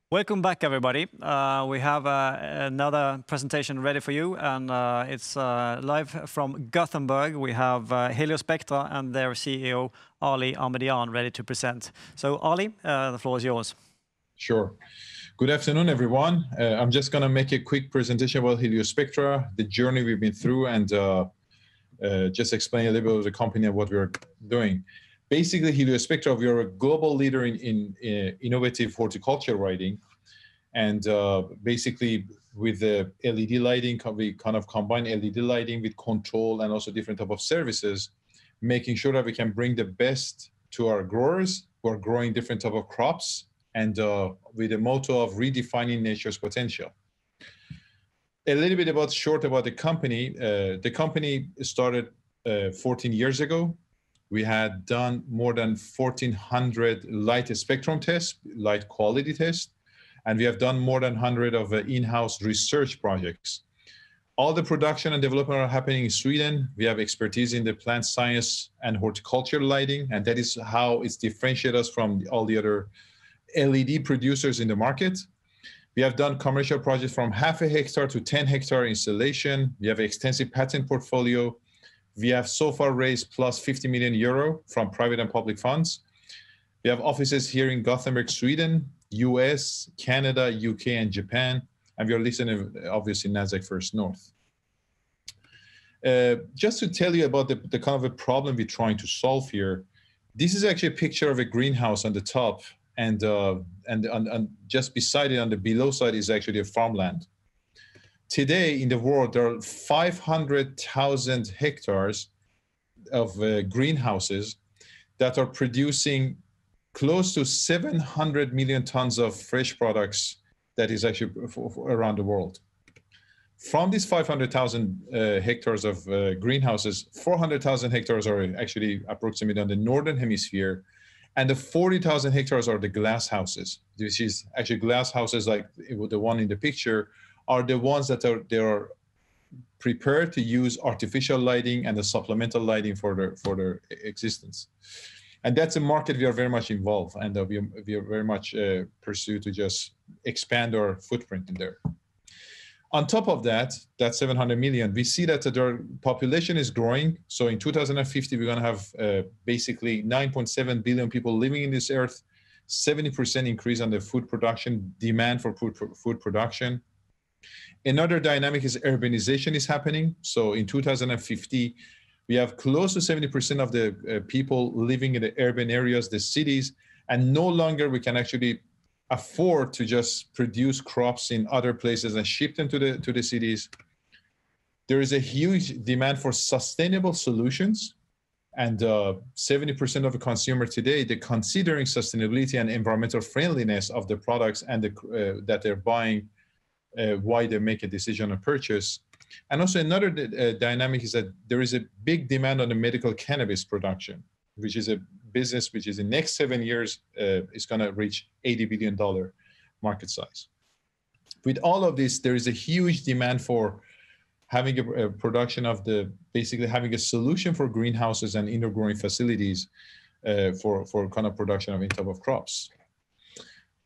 Welcome back, everybody. We have another presentation ready for you, and it's live from Gothenburg. We have Heliospectra and their CEO, Ali Ahmadian, ready to present. So, Ali, the floor is yours. Sure. Good afternoon, everyone. I'm just going to make a quick presentation about Heliospectra, the journey we've been through, and just explain a little bit of the company and what we're doing. Basically, Heliospectra, we are a global leader in innovative horticulture lighting. And basically, with the LED lighting, we kind of combine LED lighting with control and also different type of services, making sure that we can bring the best to our growers who are growing different type of crops, and with the motto of redefining nature's potential. A little bit about the company. The company started 14 years ago. We had done more than 1,400 light spectrum tests, light quality tests, and we have done more than 100 of in-house research projects. All the production and development are happening in Sweden. We have expertise in the plant science and horticulture lighting, and that is how it's differentiated us from all the other LED producers in the market. We have done commercial projects from 0.5 hectare to 10 hectare installation. We have an extensive patent portfolio. We have so far raised plus 50 million euro from private and public funds. We have offices here in Gothenburg, Sweden, US, Canada, UK, and Japan. And we are listed in, obviously, Nasdaq First North. Just to tell you about the kind of a problem we're trying to solve here, this is actually a picture of a greenhouse on the top, and just beside it on the below side is actually a farmland. Today in the world, there are 500,000 hectares of greenhouses that are producing close to 700 million tons of fresh products that is actually around the world. From these 500,000 hectares of greenhouses, 400,000 hectares are actually approximately on the northern hemisphere, and the 40,000 hectares are the glass houses, which is actually glass houses like the one in the picture, are the ones that are prepared to use artificial lighting and the supplemental lighting for their existence. And that's a market we are very much involved, and we are very much pursue to just expand our footprint in there. On top of that 700 million, we see that their population is growing. So in 2050, we're going to have basically 9.7 billion people living in this earth, 70% increase on the food production, demand for food production. Another dynamic is urbanization is happening. So in 2050, we have close to 70% of the people living in the urban areas, the cities, and no longer we can actually afford to just produce crops in other places and ship them to the cities. There is a huge demand for sustainable solutions, and 70% of the consumer today, they're considering sustainability and environmental friendliness of the products and that they're buying, why they make a decision on purchase. And also another dynamic is that there is a big demand on the medical cannabis production, which is a business which is in the next 7 years is going to reach $80 billion market size. With all of this, there is a huge demand for having a production of basically having a solution for greenhouses and indoor growing facilities for kind of production of any type of crops.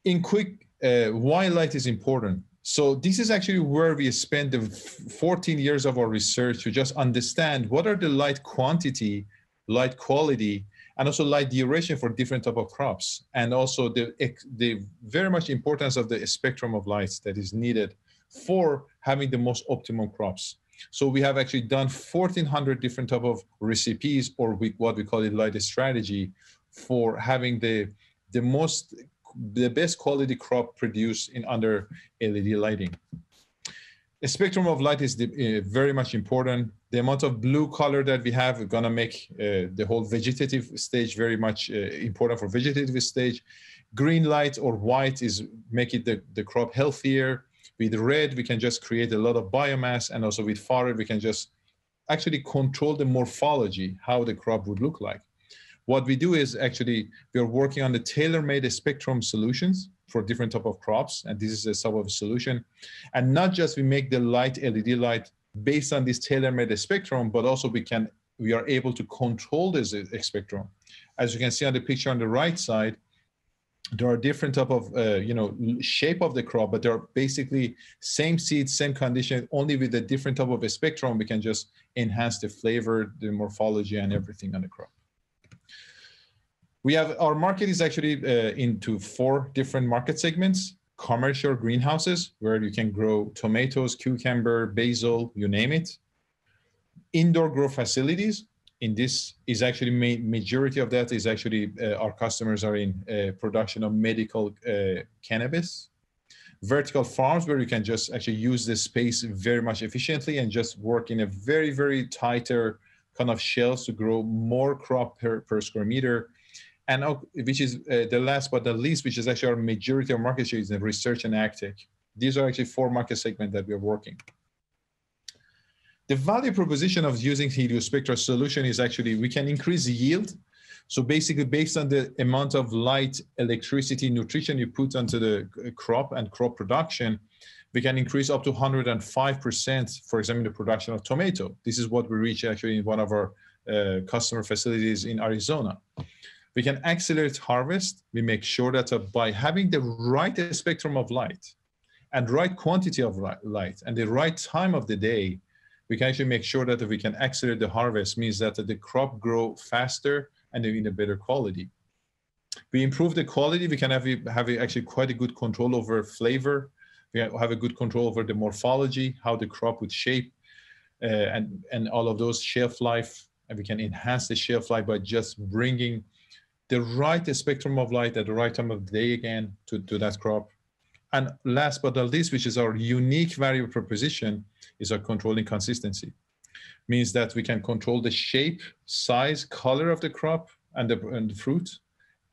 In quick, why light is important. So this is actually where we spent the 14 years of our research to just understand what are the light quantity, light quality, and also light duration for different type of crops, and also the very much importance of the spectrum of lights that is needed for having the most optimum crops. So we have actually done 1,400 different type of recipes, or what we call it light strategy, for having the best quality crop produced under LED lighting. The spectrum of light is very much important. The amount of blue color that we have is going to make the whole vegetative stage very much important for vegetative stage. Green light or white is making the crop healthier. With red, we can just create a lot of biomass, and also with far, we can just actually control the morphology, how the crop would look like. What we do is actually, we are working on the tailor-made spectrum solutions for different type of crops, and this is a sub of solution. And not just we make the light, LED light, based on this tailor-made spectrum, but also we are able to control this spectrum. As you can see on the picture on the right side, there are different type of, shape of the crop, but they're basically same seeds, same condition, only with a different type of a spectrum, we can just enhance the flavor, the morphology, and everything on the crop. Our market is actually into 4 different market segments. Commercial greenhouses, where you can grow tomatoes, cucumber, basil, you name it. Indoor grow facilities. In this is actually majority of that is actually our customers are in production of medical cannabis. Vertical farms, where you can just actually use the space very much efficiently and just work in a very, very tighter kind of shells to grow more crop per square meter. And which is the last but not least, which is actually our majority of market share, is in research and ag tech. These are actually 4 market segments that we're working. The value proposition of using Heliospectra solution is actually we can increase yield. So basically, based on the amount of light, electricity, nutrition you put onto the crop and crop production, we can increase up to 105%, for example, the production of tomato. This is what we reach actually in one of our customer facilities in Arizona. We can accelerate harvest. We make sure that by having the right spectrum of light and right quantity of light and the right time of the day, we can actually make sure that we can accelerate the harvest, means that the crop grow faster and in a better quality. We improve the quality. We can have actually quite a good control over flavor. We have a good control over the morphology, how the crop would shape, and all of those shelf life. And we can enhance the shelf life by just bringing the right spectrum of light at the right time of the day again to that crop. And last but not least, which is our unique value proposition, is our controlling consistency. Means that we can control the shape, size, color of the crop and the fruit,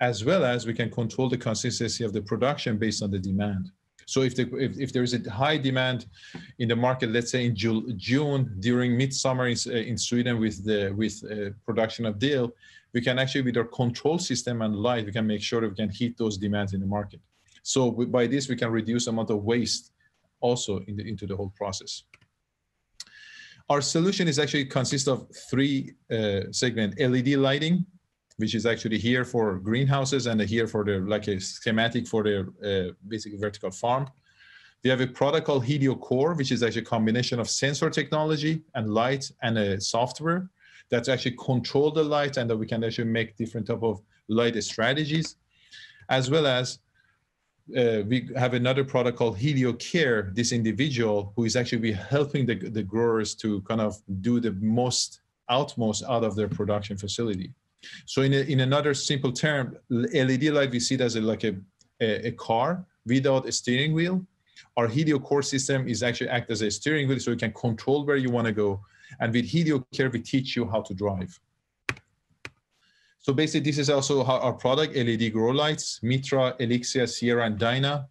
as well as we can control the consistency of the production based on the demand. So if there is a high demand in the market, let's say in June during midsummer in Sweden with production of dill, we can actually, with our control system and light, we can make sure that we can hit those demands in the market. So by this, we can reduce the amount of waste also into the whole process. Our solution is actually consists of 3 segments: LED lighting, which is actually here for greenhouses, and here for like a schematic for the basic vertical farm. We have a product called HelioCore, which is actually a combination of sensor technology and light and a software that's actually control the light, and that we can actually make different type of light strategies, as well as we have another product called HelioCare, this individual who is actually helping the growers to kind of do the utmost out of their production facility. So in another simple term, LED light, we see it as like a car without a steering wheel. Our HelioCore system is actually act as a steering wheel, so you can control where you want to go. And with HelioCare, we teach you how to drive. So basically, this is also our product: LED grow lights, Mitra, Elixia, Sierra, and Dyna.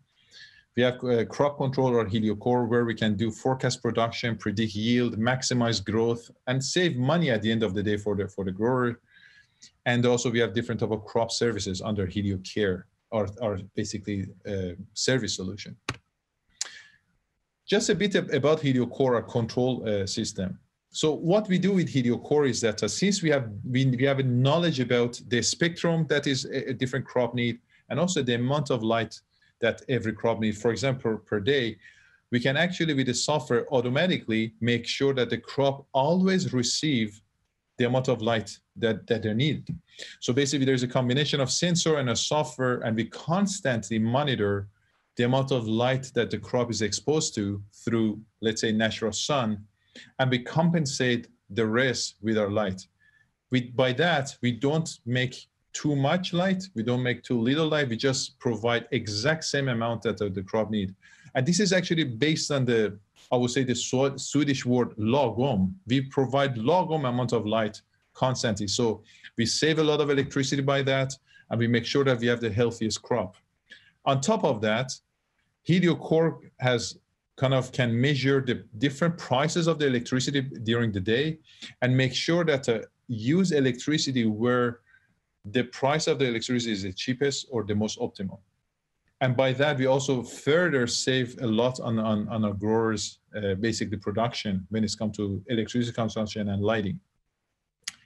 We have crop control or HelioCore, where we can do forecast production, predict yield, maximize growth, and save money at the end of the day for the grower. And also, we have different type of crop services under HelioCare, our basically service solution. Just a bit about HelioCore, our control system. So what we do with HelioCore is that since we have a knowledge about the spectrum that is a different crop need, and also the amount of light that every crop needs, for example, per day, we can actually, with the software, automatically make sure that the crop always receive the amount of light that they need. So basically, there's a combination of sensor and a software, and we constantly monitor the amount of light that the crop is exposed to through, let's say, natural sun, and we compensate the rest with our light. By that, we don't make too much light, we don't make too little light, we just provide exact same amount that the crop need. And this is actually based on I would say the Swedish word lagom. We provide lagom amount of light constantly. So we save a lot of electricity by that, and we make sure that we have the healthiest crop. On top of that, HelioCore can measure the different prices of the electricity during the day and make sure that use electricity where the price of the electricity is the cheapest or the most optimal. And by that, we also further save a lot on our growers' basically production when it comes to electricity consumption and lighting.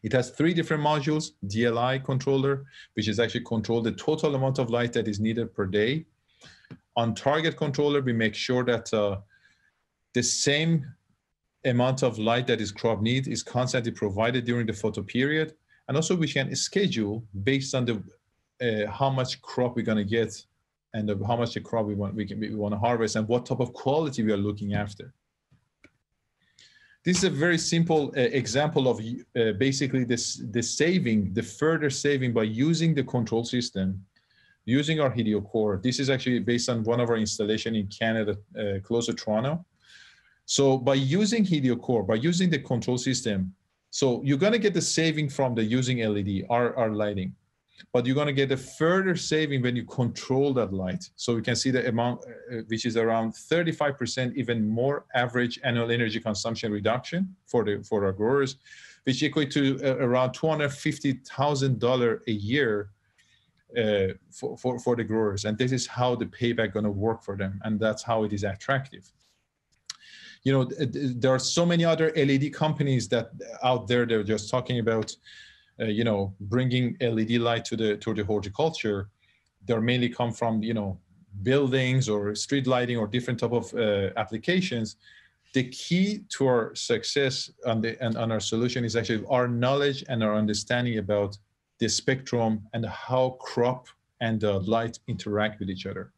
It has 3 different modules: DLI controller, which is actually control the total amount of light that is needed per day. On target controller, we make sure that the same amount of light that is crop need is constantly provided during the photo period. And also we can schedule based on the how much crop we're going to get and how much the crop we want to harvest and what type of quality we are looking after. This is a very simple example of basically the further saving by using the control system, using our Helio core. This is actually based on one of our installation in Canada, close to Toronto. So by using Helio core, by using the control system, so you're going to get the saving from the using LED, our lighting, but you're going to get a further saving when you control that light. So we can see the amount, which is around 35% even more average annual energy consumption reduction for our growers, which equate to around $250,000 a year for the growers. And this is how the payback going to work for them, and that's how it is attractive. You know, there are so many other LED companies that out there, they're just talking about, you know, bringing LED light to the horticulture. They mainly come from, you know, buildings or street lighting or different type of applications. The key to our success on our solution is actually our knowledge and our understanding about the spectrum and how crop and light interact with each other.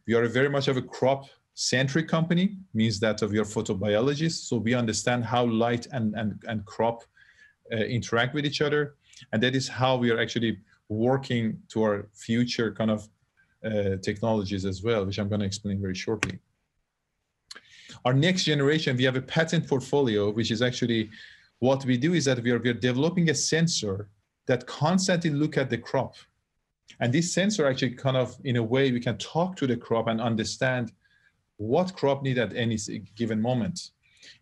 We are very much of a crop-centric company, means that we are photobiologists, so we understand how light and crop interact with each other, and that is how we are actually working to our future kind of technologies as well, which I'm going to explain very shortly. Our next generation, we have a patent portfolio, which is actually what we do is that we are developing a sensor that constantly look at the crop, and this sensor actually kind of, in a way, we can talk to the crop and understand what crop need at any given moment.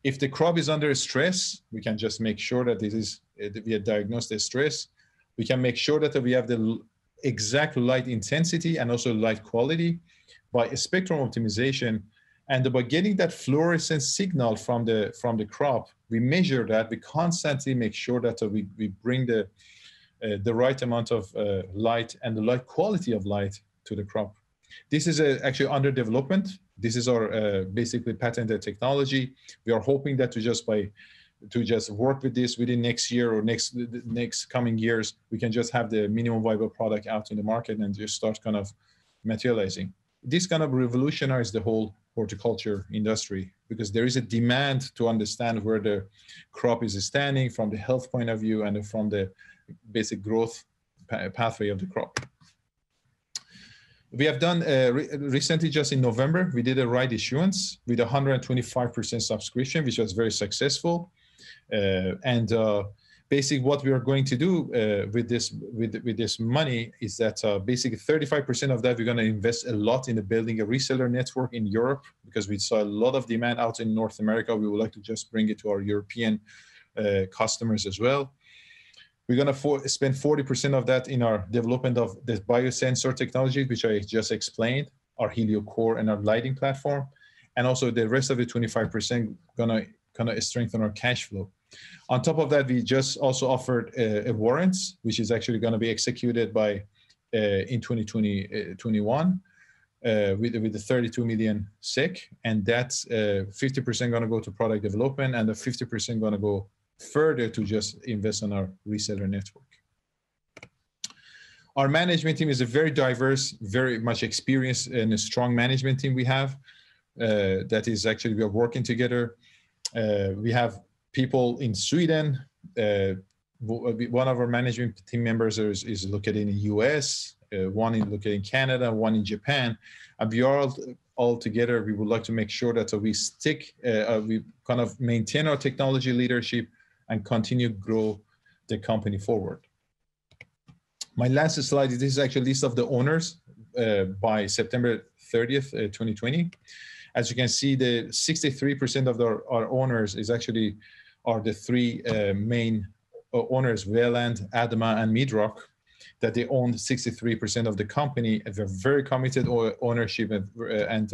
If the crop is under stress, we can just make sure that we have diagnosed the stress. We can make sure that we have the exact light intensity and also light quality by spectrum optimization. And by getting that fluorescent signal from the crop, we measure that. We constantly make sure that we bring the right amount of light and the light quality of light to the crop. This is actually under development. This is our basically patented technology. We are hoping that to just work with this within next year or next coming years, we can just have the minimum viable product out in the market and just start kind of materializing. This kind of revolutionized the whole horticulture industry because there is a demand to understand where the crop is standing from the health point of view and from the basic growth pathway of the crop. We have done recently, just in November, we did a right issuance with 125% subscription, which was very successful. Basically what we are going to do with this money is that basically 35% of that we're going to invest a lot in building a reseller network in Europe, because we saw a lot of demand out in North America. We would like to just bring it to our European customers as well. We're going to spend 40% of that in our development of the biosensor technology, which I just explained, our Helio core and our lighting platform. And also the rest of the 25% going to kind of strengthen our cash flow. On top of that, we just also offered a warrants, which is actually going to be executed by in 2021 with the 32 million SEK. And that's 50% going to go to product development and the 50% going to go further to just invest on our reseller network. Our management team is a very diverse, very much experienced and a strong management team we have. That is actually, we are working together. We have people in Sweden. One of our management team members is located in the US, one is located in Canada, one in Japan. And we are all together. We would like to make sure that we kind of maintain our technology leadership and continue to grow the company forward. My last slide, this is actually a list of the owners by September 30th, 2020. As you can see, the 63% of our owners are the three main owners, Wayland, Adama, and Midrock, that they own 63% of the company. And they're very committed ownership and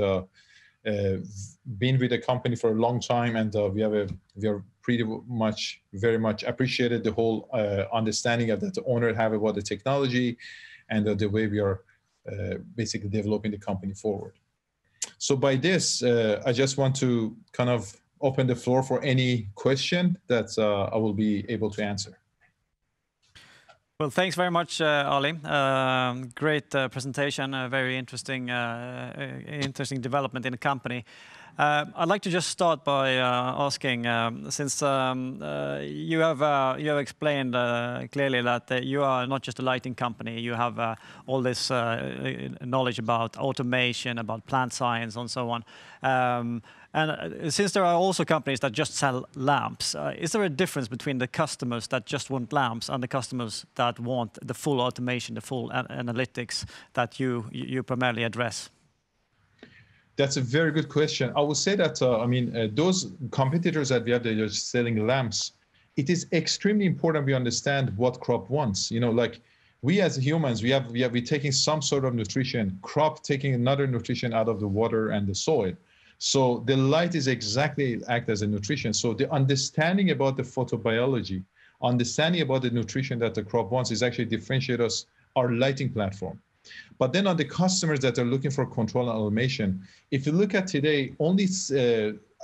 been with the company for a long time, and we are very much appreciated the whole understanding that the owner have about the technology and the way we are basically developing the company forward. So by this, I just want to kind of open the floor for any question that I will be able to answer. Well, thanks very much, Ali. Great presentation, a very interesting development in the company. I'd like to just start by asking, since you have explained clearly that you are not just a lighting company, you have all this knowledge about automation, about plant science, and so on. And since there are also companies that just sell lamps, is there a difference between the customers that just want lamps and the customers that want the full automation, the full analytics that you primarily address? That's a very good question. I would say that, those competitors that we have that are selling lamps, it is extremely important we understand what crop wants. Like we as humans, we're taking some sort of nutrition, crop taking another nutrition out of the water and the soil. So the light is exactly act as a nutrition. So the understanding about the photobiology, understanding about the nutrition that the crop wants is actually differentiate us, our lighting platform. But then on the customers that are looking for control and automation, if you look at today, only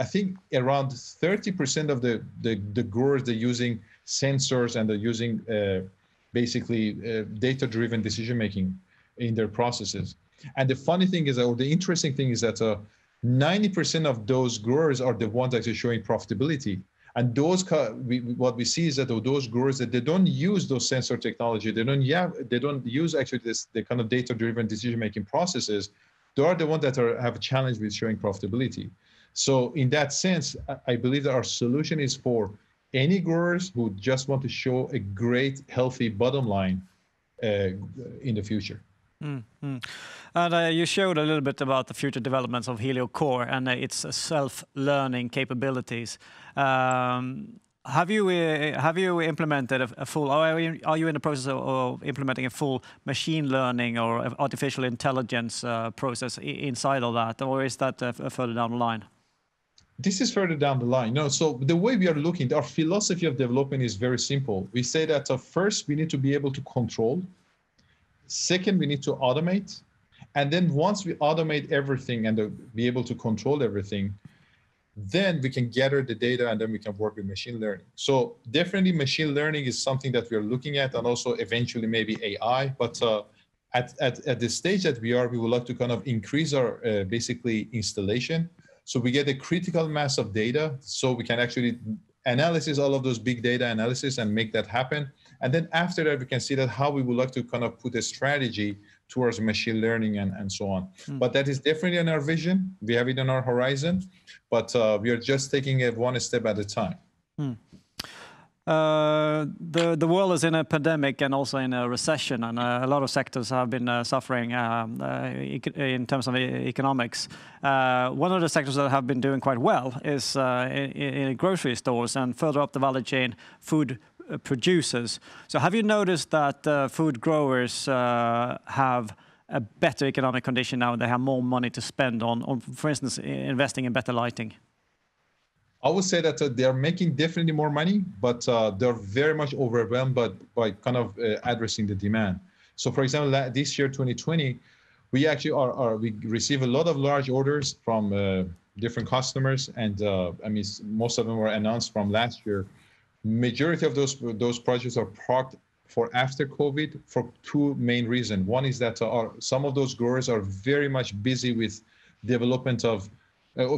I think around 30% of the growers, they're using sensors and they're using basically data-driven decision-making in their processes. And the funny thing is, or the interesting thing is that 90% of those growers are the ones actually showing profitability. And those, what we see is that those growers that they don't use those sensor technology, they don't use actually the kind of data-driven decision-making processes. They are the ones that have a challenge with showing profitability. So in that sense, I believe that our solution is for any growers who just want to show a great, healthy bottom line in the future. Mm-hmm. And you showed a little bit about the future developments of Helio Core and its self-learning capabilities. Have you implemented a full? Are you in the process of implementing a full machine learning or artificial intelligence process inside of that, or is that further down the line? This is further down the line. No, so the way we are looking, our philosophy of development is very simple. We say that first we need to be able to control. Second, we need to automate. And then once we automate everything and be able to control everything, then we can gather the data and then we can work with machine learning. So definitely machine learning is something that we are looking at, and also eventually maybe AI. But at the stage that we are, we would like to kind of increase our basically installation. So we get a critical mass of data so we can actually analyze all of those big data analysis and make that happen. And then after that, we can see that how we would like to kind of put a strategy towards machine learning and so on. But that is definitely in our vision. We have it on our horizon, but we are just taking it one step at a time. The world is in a pandemic and also in a recession, and a lot of sectors have been suffering in terms of economics. One of the sectors that have been doing quite well is in grocery stores and further up the value chain, food producers. So have you noticed that food growers have a better economic condition now? They have more money to spend on, for instance, investing in better lighting? I would say that they are making definitely more money, but they're very much overwhelmed by kind of addressing the demand. So for example, this year, 2020, we actually we receive a lot of large orders from different customers. And most of them were announced from last year. Majority of those projects are parked for after COVID for two main reasons. One is that some of those growers are very much busy with development of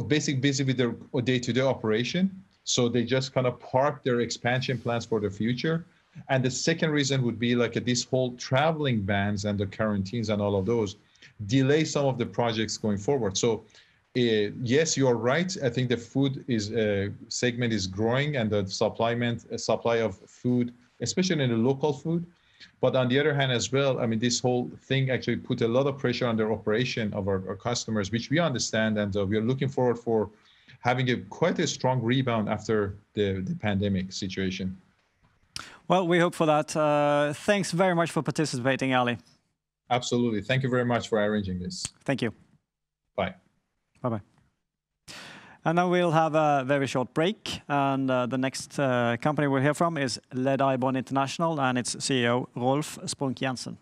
busy with their day-to-day operation. So they just kind of park their expansion plans for the future. And the second reason would be like this whole traveling bans and the quarantines and all of those delay some of the projects going forward. So yes, you are right. I think the food segment is growing, and the supply of food, especially in the local food. But on the other hand as well, this whole thing actually put a lot of pressure on the operation of our customers, which we understand, and we are looking forward for having quite a strong rebound after the pandemic situation. Well, we hope for that. Thanks very much for participating, Ali. Absolutely. Thank you very much for arranging this. Thank you. Bye. Bye-bye. And then we'll have a very short break. And the next company we'll hear from is Bond International and its CEO, Rolf Spunk Jensen.